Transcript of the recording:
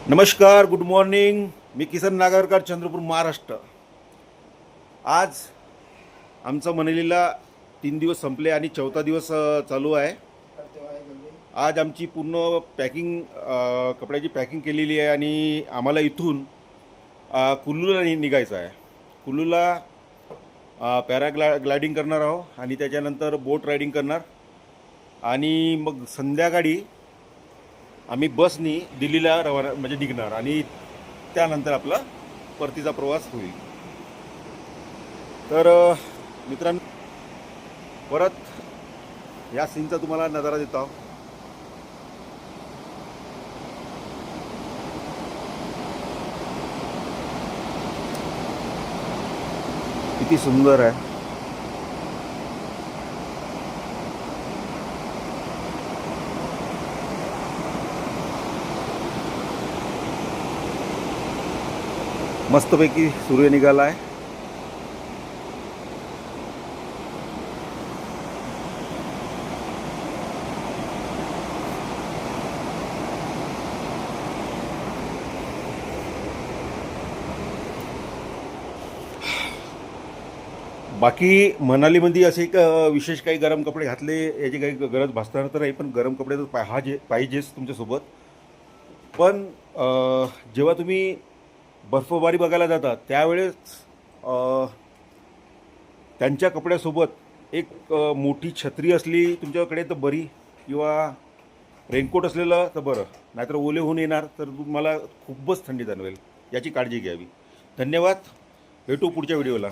नमस्कार, good morning. मी किसन नागरकर, चंद्रपूर, महाराष्ट्र. आज आमचं मनेलीला 3 दिवस संपले आणि 4था दिवस चालू आहे. आज आमची पूर्ण पॅकिंग, कपड्याची पॅकिंग केलेली आहे आणि आम्हाला इथून कुल्लूला निघायचं आहे. कुल्लूला ग्लायडिंग करणार आहोत आणि त्याच्यानंतर बोट रायडिंग करणार आणि मग संध्याकाळी आम्ही बसनी दिल्लीला रवाना म्हणजे निघणार आणि त्यानंतर आपला परतीचा प्रवास होईल. तर मित्रांनो, परत या सीनचा तुम्हाला नजारा देतो आहोत. किती सुंदर आहे. मस्तपैकी सूर्य निघाला आहे. बाकी मनालीमध्ये असे एक विशेष काही गरम कपडे घातले याची काही गरज भासणार तर नाही, पण गरम कपडे तर पाहिजेच तुमच्यासोबत. पण जेव्हा तुम्ही बर्फबारी बघायला जाता त्यावेळेस त्यांच्या कपड्यासोबत एक मोठी छत्री असली तुमच्याकडे तर बरी, किंवा रेनकोट असलेलं तर बरं, नाहीतर ओले होऊन येणार तर तुम्हाला खूपच थंडी जाणवेल. याची काळजी घ्यावी. धन्यवाद. भेटू पुढच्या व्हिडिओला.